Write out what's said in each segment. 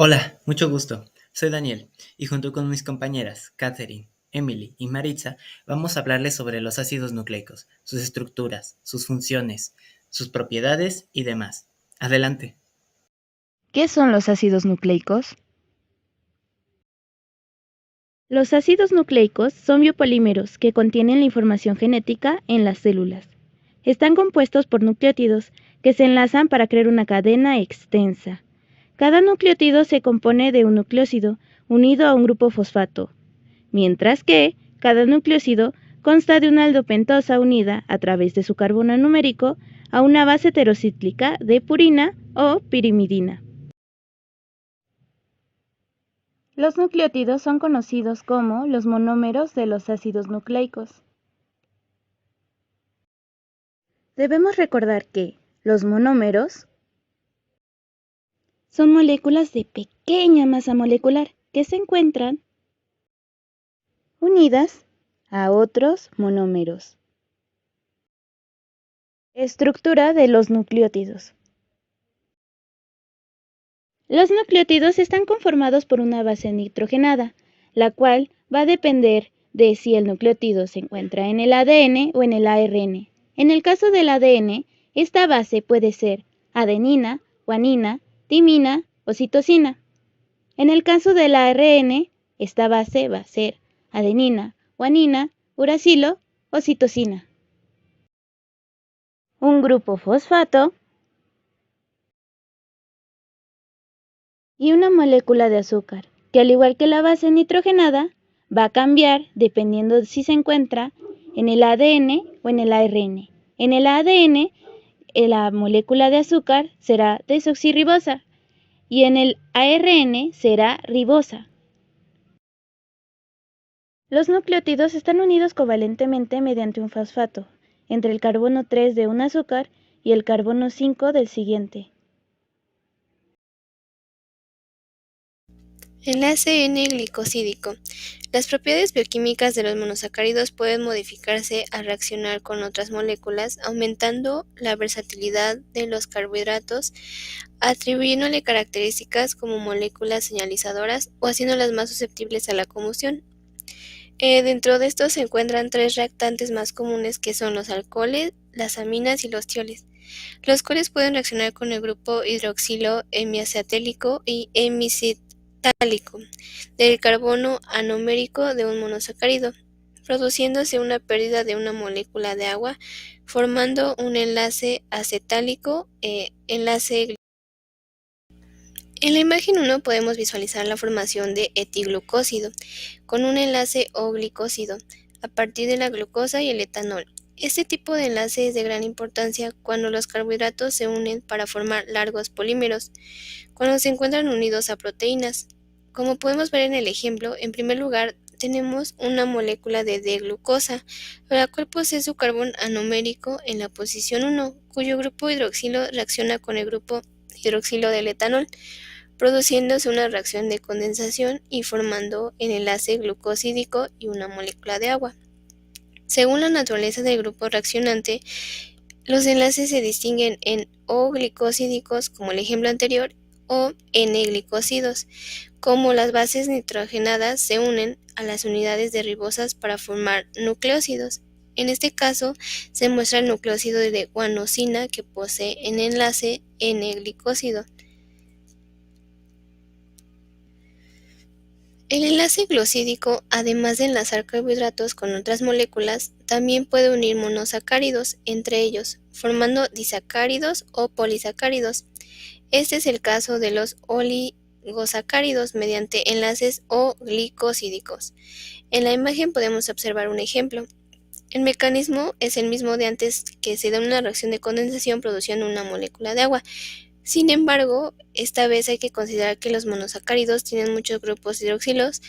Hola, mucho gusto. Soy Daniel y junto con mis compañeras Catherine, Emily y Maritza vamos a hablarles sobre los ácidos nucleicos, sus estructuras, sus funciones, sus propiedades y demás. Adelante. ¿Qué son los ácidos nucleicos? Los ácidos nucleicos son biopolímeros que contienen la información genética en las células. Están compuestos por nucleótidos que se enlazan para crear una cadena extensa. Cada nucleótido se compone de un nucleósido unido a un grupo fosfato, mientras que cada nucleósido consta de una aldopentosa unida a través de su carbono numérico a una base heterocíclica de purina o pirimidina. Los nucleótidos son conocidos como los monómeros de los ácidos nucleicos. Debemos recordar que los monómeros son moléculas de pequeña masa molecular que se encuentran unidas a otros monómeros. Estructura de los nucleótidos. Los nucleótidos están conformados por una base nitrogenada, la cual va a depender de si el nucleótido se encuentra en el ADN o en el ARN. En el caso del ADN, esta base puede ser adenina, guanina, timina o citosina. En el caso del ARN, esta base va a ser adenina, guanina, uracilo o citosina. Un grupo fosfato y una molécula de azúcar, que al igual que la base nitrogenada, va a cambiar dependiendo de si se encuentra en el ADN o en el ARN. En el ADN, la molécula de azúcar será desoxirribosa y en el ARN será ribosa. Los nucleótidos están unidos covalentemente mediante un fosfato entre el carbono 3 de un azúcar y el carbono 5 del siguiente. Enlace N-glicosídico. Las propiedades bioquímicas de los monosacáridos pueden modificarse al reaccionar con otras moléculas, aumentando la versatilidad de los carbohidratos, atribuyéndole características como moléculas señalizadoras o haciéndolas más susceptibles a la combustión. Dentro de estos se encuentran tres reactantes más comunes que son los alcoholes, las aminas y los tioles, los cuales pueden reaccionar con el grupo hidroxilo hemiacetálico y hemicitálico del carbono anomérico de un monosacárido, produciéndose una pérdida de una molécula de agua, formando un enlace acetálico enlace. En la imagen 1 podemos visualizar la formación de etiglucósido con un enlace O-glicósido a partir de la glucosa y el etanol. Este tipo de enlace es de gran importancia cuando los carbohidratos se unen para formar largos polímeros, cuando se encuentran unidos a proteínas. Como podemos ver en el ejemplo, en primer lugar tenemos una molécula de D-glucosa, la cual posee su carbón anomérico en la posición 1, cuyo grupo hidroxilo reacciona con el grupo hidroxilo del etanol, produciéndose una reacción de condensación y formando el enlace glucosídico y una molécula de agua. Según la naturaleza del grupo reaccionante, los enlaces se distinguen en O-glicosídicos, como el ejemplo anterior, o N-glicósidos, como las bases nitrogenadas se unen a las unidades de ribosas para formar nucleósidos. En este caso, se muestra el nucleósido de guanosina que posee el enlace N-glicósido. El enlace glucosídico, además de enlazar carbohidratos con otras moléculas, también puede unir monosacáridos entre ellos, formando disacáridos o polisacáridos. Este es el caso de los oligosacáridos mediante enlaces O-glicosídicos. En la imagen podemos observar un ejemplo. El mecanismo es el mismo de antes, que se da una reacción de condensación produciendo una molécula de agua. Sin embargo, esta vez hay que considerar que los monosacáridos tienen muchos grupos hidroxilos,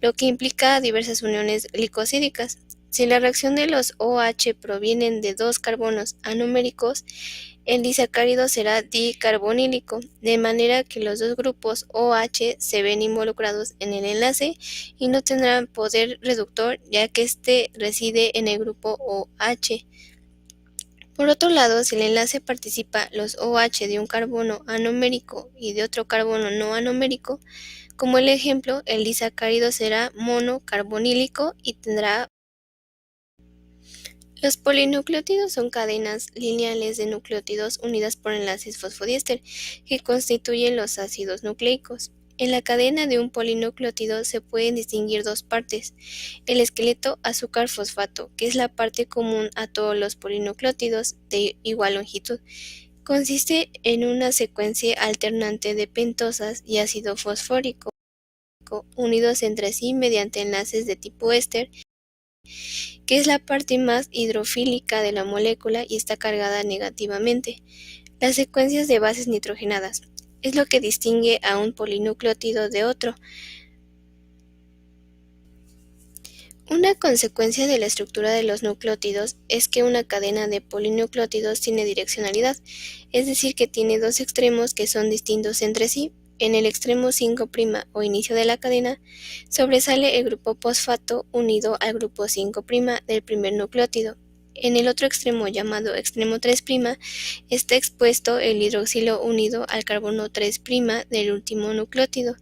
lo que implica diversas uniones glicosídicas. Si la reacción de los OH provienen de dos carbonos anoméricos, el disacárido será dicarbonílico, de manera que los dos grupos OH se ven involucrados en el enlace y no tendrán poder reductor, ya que éste reside en el grupo OH. Por otro lado, si el enlace participa los OH de un carbono anomérico y de otro carbono no anomérico, como el ejemplo, el disacárido será monocarbonílico y tendrá. Los polinucleótidos son cadenas lineales de nucleótidos unidas por enlaces fosfodiéster que constituyen los ácidos nucleicos. En la cadena de un polinucleótido se pueden distinguir dos partes: el esqueleto azúcar-fosfato, que es la parte común a todos los polinucleótidos de igual longitud. Consiste en una secuencia alternante de pentosas y ácido fosfórico unidos entre sí mediante enlaces de tipo éster, que es la parte más hidrofílica de la molécula y está cargada negativamente. Las secuencias de bases nitrogenadas es lo que distingue a un polinucleótido de otro. Una consecuencia de la estructura de los nucleótidos es que una cadena de polinucleótidos tiene direccionalidad, es decir, que tiene dos extremos que son distintos entre sí. En el extremo 5' o inicio de la cadena, sobresale el grupo fosfato unido al grupo 5' del primer nucleótido. En el otro extremo, llamado extremo 3', está expuesto el hidroxilo unido al carbono 3' del último nucleótido.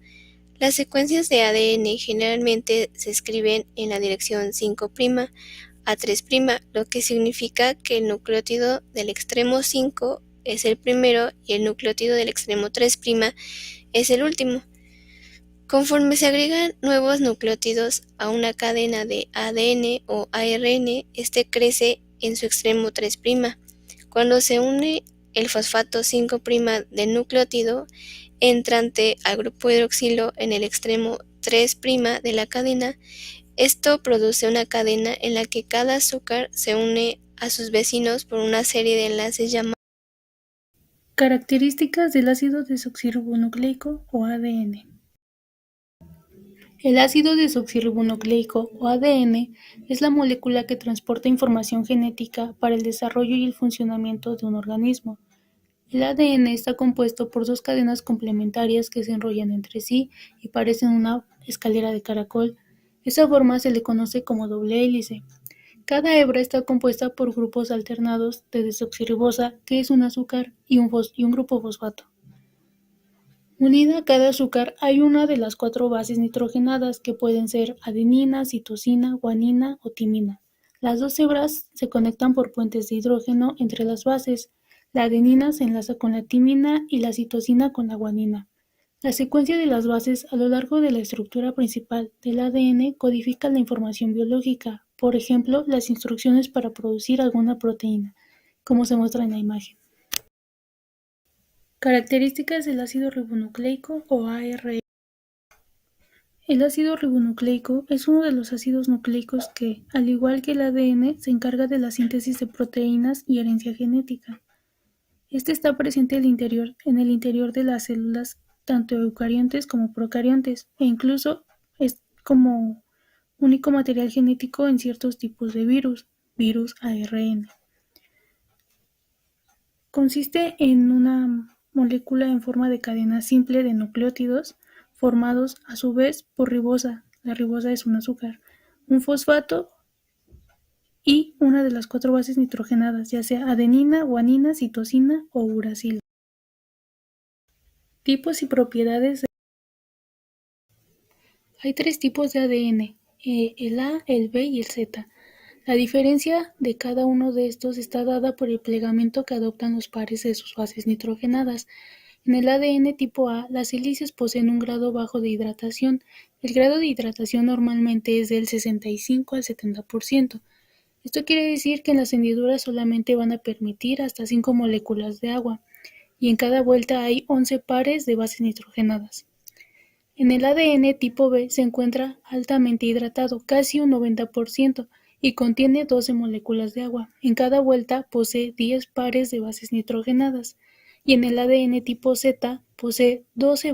Las secuencias de ADN generalmente se escriben en la dirección 5' a 3', lo que significa que el nucleótido del extremo 5 es el primero y el nucleótido del extremo 3' es el último. Conforme se agregan nuevos nucleótidos a una cadena de ADN o ARN, este crece en su extremo 3'. Cuando se une el fosfato 5' del nucleótido entrante al grupo hidroxilo en el extremo 3' de la cadena, esto produce una cadena en la que cada azúcar se une a sus vecinos por una serie de enlaces llamados. Características del ácido desoxirribonucleico o ADN. El ácido desoxirribonucleico o ADN es la molécula que transporta información genética para el desarrollo y el funcionamiento de un organismo. El ADN está compuesto por dos cadenas complementarias que se enrollan entre sí y parecen una escalera de caracol. Esa forma se le conoce como doble hélice. Cada hebra está compuesta por grupos alternados de desoxirribosa, que es un azúcar, y un grupo fosfato. Unida a cada azúcar hay una de las 4 bases nitrogenadas, que pueden ser adenina, citosina, guanina o timina. Las dos hebras se conectan por puentes de hidrógeno entre las bases. La adenina se enlaza con la timina y la citosina con la guanina. La secuencia de las bases a lo largo de la estructura principal del ADN codifica la información biológica, por ejemplo, las instrucciones para producir alguna proteína, como se muestra en la imagen. Características del ácido ribonucleico o ARN. El ácido ribonucleico es uno de los ácidos nucleicos que, al igual que el ADN, se encarga de la síntesis de proteínas y herencia genética. Este está presente en el interior de las células, tanto eucariontes como procariontes, e incluso es como único material genético en ciertos tipos de virus ARN. Consiste en una molécula en forma de cadena simple de nucleótidos formados a su vez por ribosa. La ribosa es un azúcar, un fosfato y una de las 4 bases nitrogenadas, ya sea adenina, guanina, citosina o uracilo. Tipos y propiedades. Hay 3 tipos de ADN, el A, el B y el Z. La diferencia de cada uno de estos está dada por el plegamiento que adoptan los pares de sus bases nitrogenadas. En el ADN tipo A, las hélices poseen un grado bajo de hidratación. El grado de hidratación normalmente es del 65 al 70%. Esto quiere decir que en las hendiduras solamente van a permitir hasta 5 moléculas de agua, y en cada vuelta hay 11 pares de bases nitrogenadas. En el ADN tipo B se encuentra altamente hidratado, casi un 90%, y contiene 12 moléculas de agua. En cada vuelta posee 10 pares de bases nitrogenadas. Y en el ADN tipo Z posee 12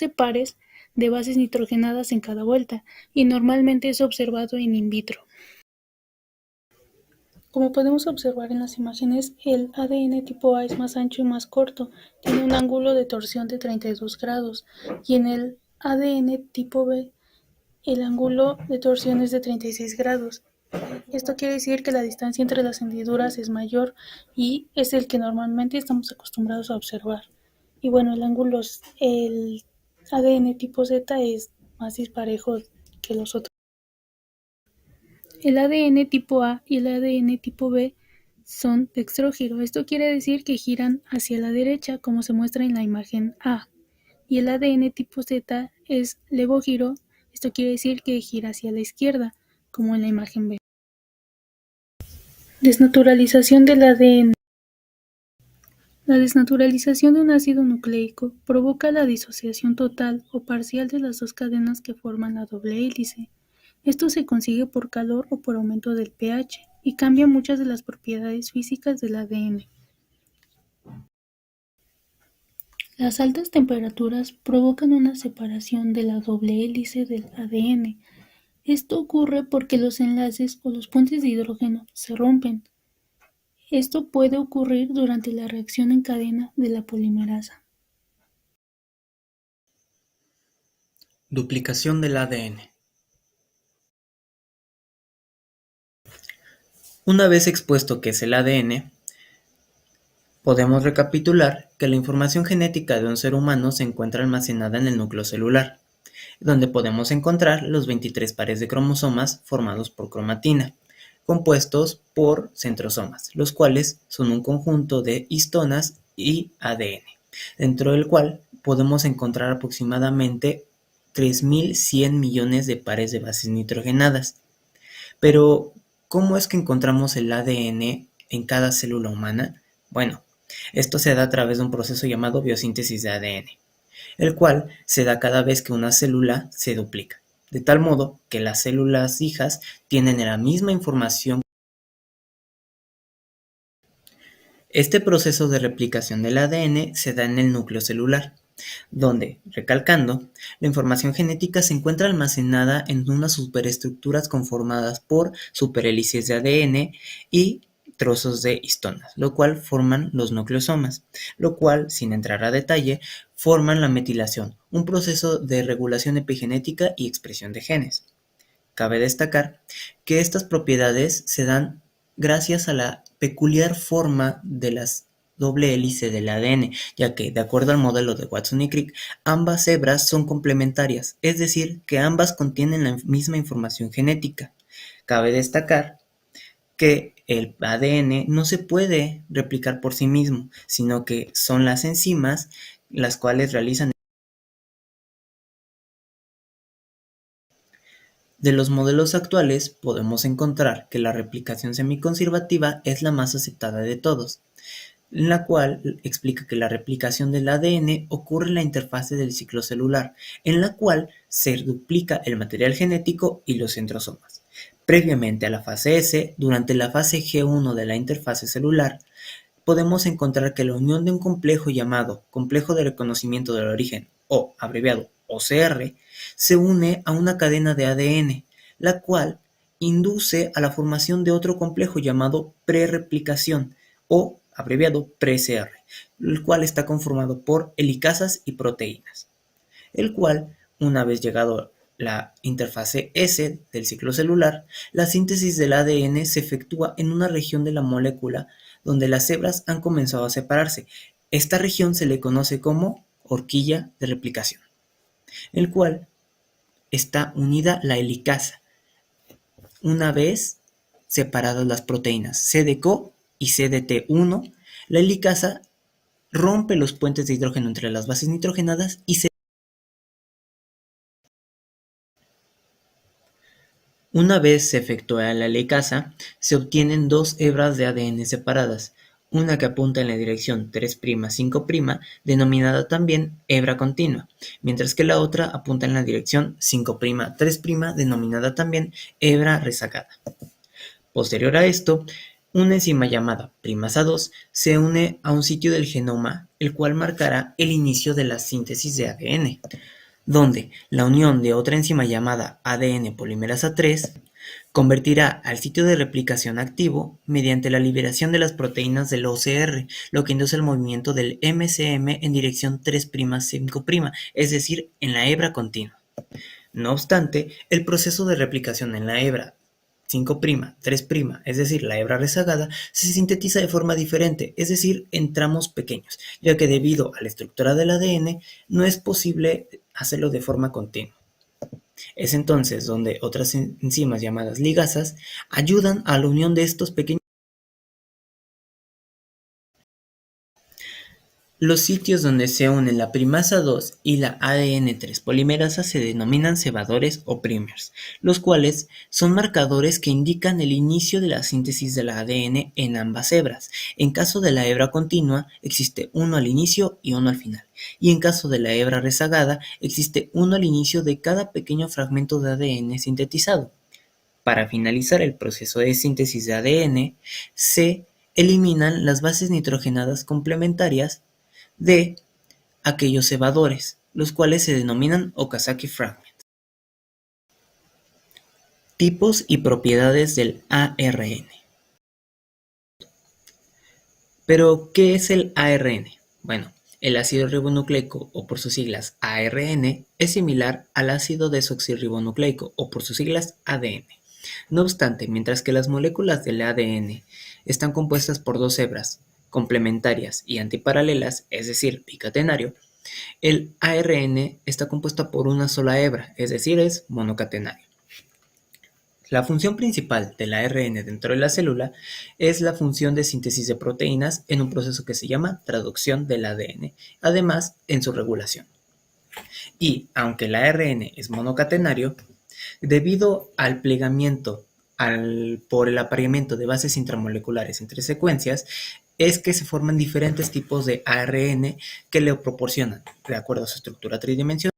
pares de bases nitrogenadas en cada vuelta, y normalmente es observado in vitro. Como podemos observar en las imágenes, el ADN tipo A es más ancho y más corto, tiene un ángulo de torsión de 32 grados, y en el ADN tipo B el ángulo de torsión es de 36 grados. Esto quiere decir que la distancia entre las hendiduras es mayor y es el que normalmente estamos acostumbrados a observar. Y bueno, el ADN tipo Z es más disparejo que los otros. El ADN tipo A y el ADN tipo B son dextrógiro. Esto quiere decir que giran hacia la derecha, como se muestra en la imagen A. Y el ADN tipo Z es levógiro. Esto quiere decir que gira hacia la izquierda, como en la imagen B. Desnaturalización del ADN. La desnaturalización de un ácido nucleico provoca la disociación total o parcial de las dos cadenas que forman la doble hélice. Esto se consigue por calor o por aumento del pH y cambia muchas de las propiedades físicas del ADN. Las altas temperaturas provocan una separación de la doble hélice del ADN. Esto ocurre porque los enlaces o los puentes de hidrógeno se rompen. Esto puede ocurrir durante la reacción en cadena de la polimerasa. Duplicación del ADN. Una vez expuesto qué es el ADN, podemos recapitular que la información genética de un ser humano se encuentra almacenada en el núcleo celular, donde podemos encontrar los 23 pares de cromosomas formados por cromatina, compuestos por centrosomas, los cuales son un conjunto de histonas y ADN, dentro del cual podemos encontrar aproximadamente 3.100 millones de pares de bases nitrogenadas. Pero, ¿cómo es que encontramos el ADN en cada célula humana? Bueno, esto se da a través de un proceso llamado biosíntesis de ADN, el cual se da cada vez que una célula se duplica, de tal modo que las células hijas tienen la misma información. Este proceso de replicación del ADN se da en el núcleo celular, donde, recalcando, la información genética se encuentra almacenada en unas superestructuras conformadas por superhélices de ADN y trozos de histonas, lo cual forman los nucleosomas, lo cual, sin entrar a detalle, forman la metilación, un proceso de regulación epigenética y expresión de genes. Cabe destacar que estas propiedades se dan gracias a la peculiar forma de las doble hélice del ADN, ya que, de acuerdo al modelo de Watson y Crick, ambas hebras son complementarias, es decir, que ambas contienen la misma información genética. Cabe destacar que el ADN no se puede replicar por sí mismo, sino que son las enzimas las cuales realizan. De los modelos actuales podemos encontrar que la replicación semiconservativa es la más aceptada de todos, en la cual explica que la replicación del ADN ocurre en la interfase del ciclo celular, en la cual se duplica el material genético y los centrosomas. Previamente a la fase S, durante la fase G1 de la interfase celular, podemos encontrar que la unión de un complejo llamado complejo de reconocimiento del origen, o abreviado OCR, se une a una cadena de ADN, la cual induce a la formación de otro complejo llamado prereplicación, o abreviado pre-CR, el cual está conformado por helicasas y proteínas, el cual, una vez llegado la interfase S del ciclo celular, la síntesis del ADN se efectúa en una región de la molécula donde las hebras han comenzado a separarse. Esta región se le conoce como horquilla de replicación, el cual está unida la helicasa, una vez separadas las proteínas CDCO y CDT1, la helicasa rompe los puentes de hidrógeno entre las bases nitrogenadas y se. Una vez se efectúa la helicasa, se obtienen dos hebras de ADN separadas, una que apunta en la dirección 3'-5', denominada también hebra continua, mientras que la otra apunta en la dirección 5'-3', denominada también hebra rezagada. Posterior a esto, una enzima llamada primasa 2 se une a un sitio del genoma, el cual marcará el inicio de la síntesis de ADN, donde la unión de otra enzima llamada ADN polimerasa 3 convertirá al sitio de replicación activo mediante la liberación de las proteínas del OCR, lo que induce el movimiento del MCM en dirección 3'-5', es decir, en la hebra continua. No obstante, el proceso de replicación en la hebra 5', 3', es decir, la hebra rezagada, se sintetiza de forma diferente, es decir, en tramos pequeños, ya que debido a la estructura del ADN no es posible hacerlo de forma continua. Es entonces donde otras enzimas llamadas ligasas ayudan a la unión de estos pequeños. Los sitios donde se unen la primasa 2 y la ADN3 polimerasa se denominan cebadores o primers, los cuales son marcadores que indican el inicio de la síntesis del ADN en ambas hebras. En caso de la hebra continua, existe uno al inicio y uno al final, y en caso de la hebra rezagada, existe uno al inicio de cada pequeño fragmento de ADN sintetizado. Para finalizar el proceso de síntesis de ADN, se eliminan las bases nitrogenadas complementarias de aquellos cebadores, los cuales se denominan Okazaki fragments. Tipos y propiedades del ARN. Pero, ¿qué es el ARN? Bueno, el ácido ribonucleico, o por sus siglas ARN, es similar al ácido desoxirribonucleico, o por sus siglas ADN. No obstante, mientras que las moléculas del ADN están compuestas por dos hebras complementarias y antiparalelas, es decir, bicatenario, el ARN está compuesto por una sola hebra, es decir, es monocatenario. La función principal del ARN dentro de la célula es la función de síntesis de proteínas en un proceso que se llama traducción del ADN, además en su regulación. Y aunque el ARN es monocatenario, debido al plegamiento por el apareamiento de bases intramoleculares entre secuencias, es que se forman diferentes tipos de ARN que le proporcionan, de acuerdo a su estructura tridimensional.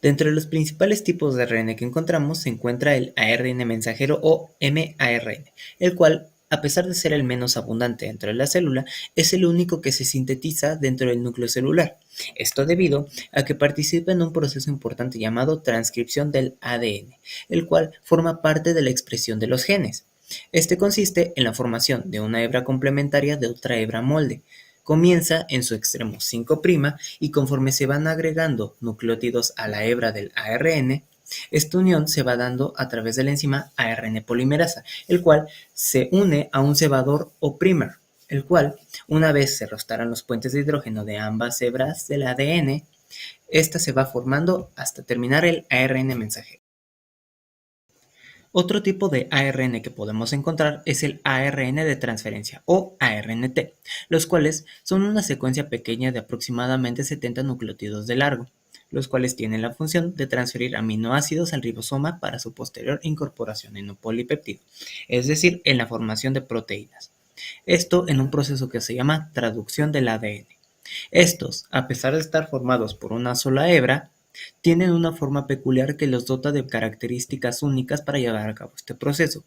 Dentro de los principales tipos de ARN que encontramos se encuentra el ARN mensajero o mARN, el cual, a pesar de ser el menos abundante dentro de la célula, es el único que se sintetiza dentro del núcleo celular. Esto debido a que participa en un proceso importante llamado transcripción del ADN, el cual forma parte de la expresión de los genes. Este consiste en la formación de una hebra complementaria de otra hebra molde. Comienza en su extremo 5' y conforme se van agregando nucleótidos a la hebra del ARN, esta unión se va dando a través de la enzima ARN polimerasa, el cual se une a un cebador o primer, el cual, una vez se restaran los puentes de hidrógeno de ambas hebras del ADN, esta se va formando hasta terminar el ARN mensajero. Otro tipo de ARN que podemos encontrar es el ARN de transferencia o ARNT, los cuales son una secuencia pequeña de aproximadamente 70 nucleótidos de largo, los cuales tienen la función de transferir aminoácidos al ribosoma para su posterior incorporación en un polipéptido, es decir, en la formación de proteínas. Esto en un proceso que se llama traducción del ADN. Estos, a pesar de estar formados por una sola hebra, tienen una forma peculiar que los dota de características únicas para llevar a cabo este proceso.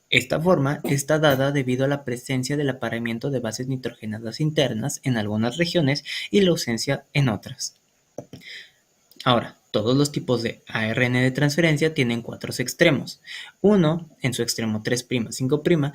Esta forma está dada debido a la presencia del apareamiento de bases nitrogenadas internas en algunas regiones y la ausencia en otras. Ahora, todos los tipos de ARN de transferencia tienen cuatro extremos. Uno, en su extremo 3', 5',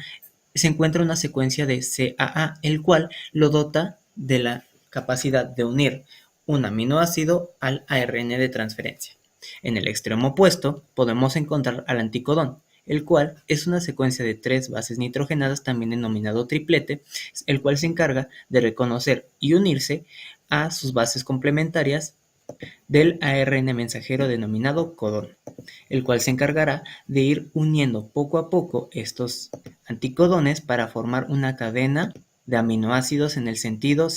se encuentra una secuencia de CAA, el cual lo dota de la capacidad de unir un aminoácido al ARN de transferencia. En el extremo opuesto podemos encontrar al anticodón, el cual es una secuencia de 3 bases nitrogenadas, también denominado triplete, el cual se encarga de reconocer y unirse a sus bases complementarias del ARN mensajero denominado codón, el cual se encargará de ir uniendo poco a poco estos anticodones para formar una cadena de aminoácidos en el sentido.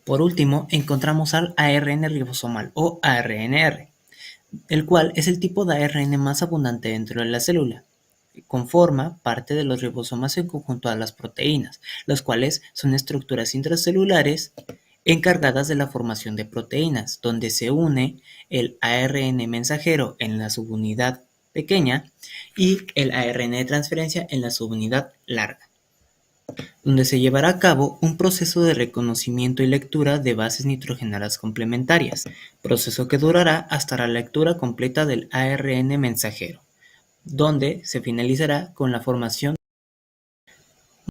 Por último, encontramos al ARN ribosomal o ARNR, el cual es el tipo de ARN más abundante dentro de la célula. Conforma parte de los ribosomas en conjunto a las proteínas, las cuales son estructuras intracelulares encargadas de la formación de proteínas, donde se une el ARN mensajero en la subunidad pequeña y el ARN de transferencia en la subunidad larga, donde se llevará a cabo un proceso de reconocimiento y lectura de bases nitrogenadas complementarias, proceso que durará hasta la lectura completa del ARN mensajero, donde se finalizará con la formación